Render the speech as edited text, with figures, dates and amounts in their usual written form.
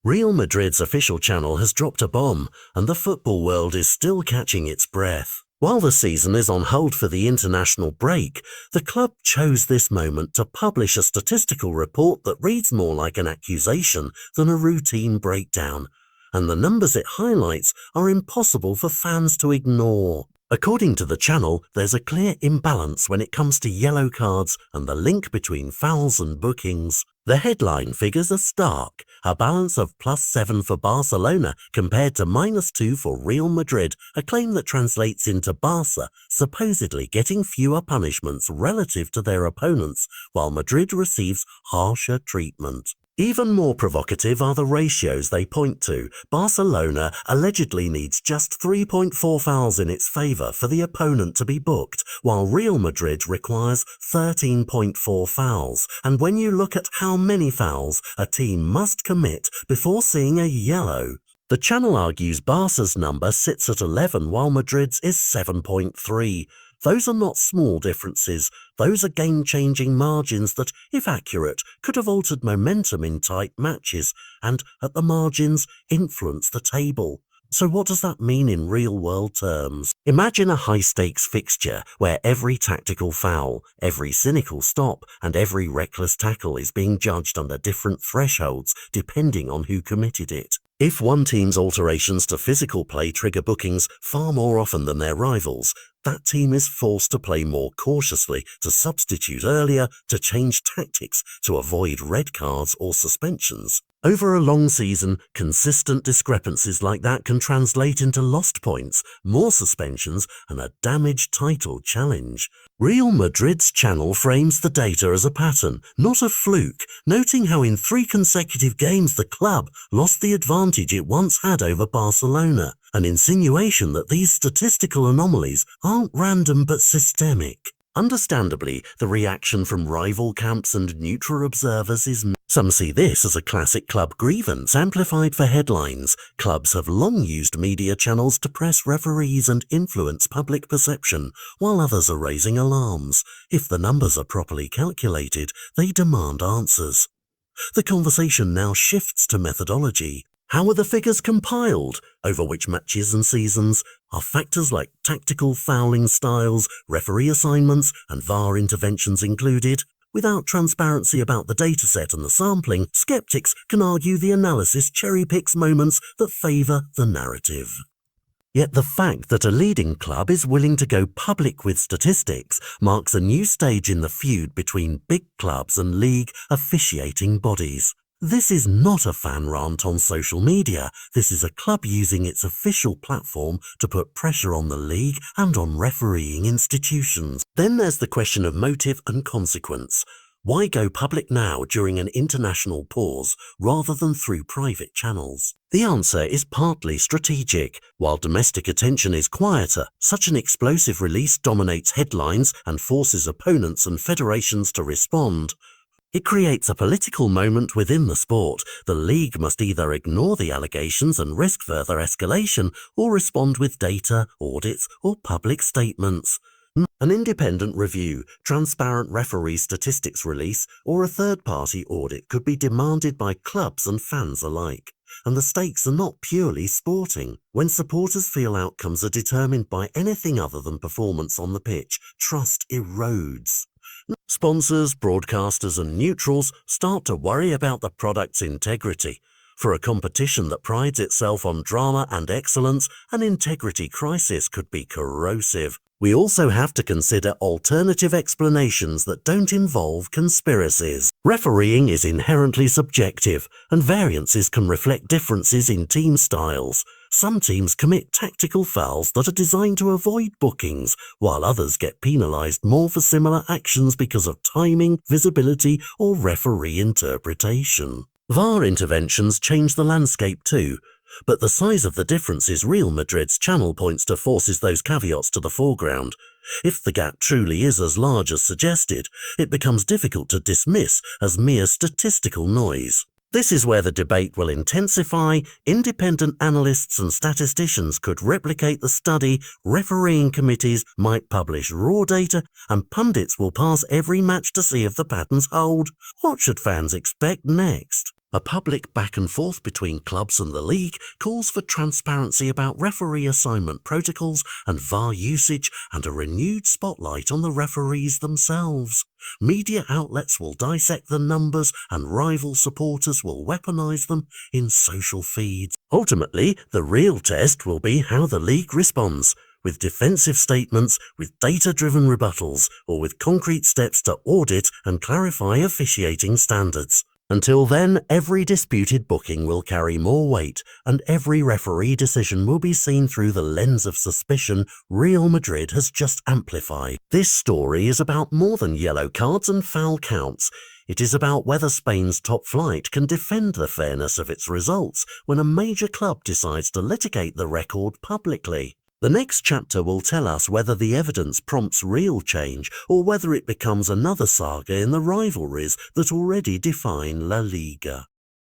Real Madrid's official channel has dropped a bomb, and the football world is still catching its breath. While the season is on hold for the international break, the club chose this moment to publish a statistical report that reads more like an accusation than a routine breakdown, and the numbers it highlights are impossible for fans to ignore. According to the channel, there's a clear imbalance when it comes to yellow cards and the link between fouls and bookings. The headline figures are stark, a balance of +7 for Barcelona compared to -2 for Real Madrid, a claim that translates into Barca supposedly getting fewer punishments relative to their opponents, while Madrid receives harsher treatment. Even more provocative are the ratios they point to. Barcelona allegedly needs just 3.4 fouls in its favour for the opponent to be booked, while Real Madrid requires 13.4 fouls. And when you look at how many fouls a team must commit before seeing a yellow, the channel argues Barca's number sits at 11 while Madrid's is 7.3. Those are not small differences, those are game-changing margins that, if accurate, could have altered momentum in tight matches and, at the margins, influence the table. So what does that mean in real-world terms? Imagine a high-stakes fixture where every tactical foul, every cynical stop, and every reckless tackle is being judged under different thresholds depending on who committed it. If one team's alterations to physical play trigger bookings far more often than their rivals, that team is forced to play more cautiously, to substitute earlier, to change tactics, to avoid red cards or suspensions. Over a long season, consistent discrepancies like that can translate into lost points, more suspensions, and a damaged title challenge. Real Madrid's channel frames the data as a pattern, not a fluke, noting how in 3 consecutive games the club lost the advantage it once had over Barcelona, an insinuation that these statistical anomalies aren't random but systemic. Understandably, the reaction from rival camps and neutral observers is mixed. Some see this as a classic club grievance amplified for headlines. Clubs have long used media channels to press referees and influence public perception, while others are raising alarms. If the numbers are properly calculated, they demand answers. The conversation now shifts to methodology. How are the figures compiled? Over which matches and seasons? Are factors like tactical fouling styles, referee assignments, and VAR interventions included? Without transparency about the dataset and the sampling, skeptics can argue the analysis cherry-picks moments that favour the narrative. Yet the fact that a leading club is willing to go public with statistics marks a new stage in the feud between big clubs and league officiating bodies. This is not a fan rant on social media. This is a club using its official platform to put pressure on the league and on refereeing institutions. Then there's the question of motive and consequence. Why go public now during an international pause rather than through private channels? The answer is partly strategic. While domestic attention is quieter, such an explosive release dominates headlines and forces opponents and federations to respond. It creates a political moment within the sport. The league must either ignore the allegations and risk further escalation or respond with data, audits, or public statements. An independent review, transparent referee statistics release, or a third-party audit could be demanded by clubs and fans alike. And the stakes are not purely sporting. When supporters feel outcomes are determined by anything other than performance on the pitch, trust erodes. Sponsors, broadcasters and neutrals start to worry about the product's integrity. For a competition that prides itself on drama and excellence, an integrity crisis could be corrosive. We also have to consider alternative explanations that don't involve conspiracies. Refereeing is inherently subjective, and variances can reflect differences in team styles. Some teams commit tactical fouls that are designed to avoid bookings, while others get penalised more for similar actions because of timing, visibility, or referee interpretation. VAR interventions change the landscape too, but the size of the differences Real Madrid's channel points to forces those caveats to the foreground. If the gap truly is as large as suggested, it becomes difficult to dismiss as mere statistical noise. This is where the debate will intensify. Independent analysts and statisticians could replicate the study, refereeing committees might publish raw data, and pundits will pass every match to see if the patterns hold. What should fans expect next? A public back and forth between clubs and the league calls for transparency about referee assignment protocols and VAR usage and a renewed spotlight on the referees themselves. Media outlets will dissect the numbers and rival supporters will weaponize them in social feeds. Ultimately, the real test will be how the league responds, with defensive statements, with data-driven rebuttals, or with concrete steps to audit and clarify officiating standards. Until then, every disputed booking will carry more weight, and every referee decision will be seen through the lens of suspicion Real Madrid has just amplified. This story is about more than yellow cards and foul counts. It is about whether Spain's top flight can defend the fairness of its results when a major club decides to litigate the record publicly. The next chapter will tell us whether the evidence prompts real change or whether it becomes another saga in the rivalries that already define La Liga.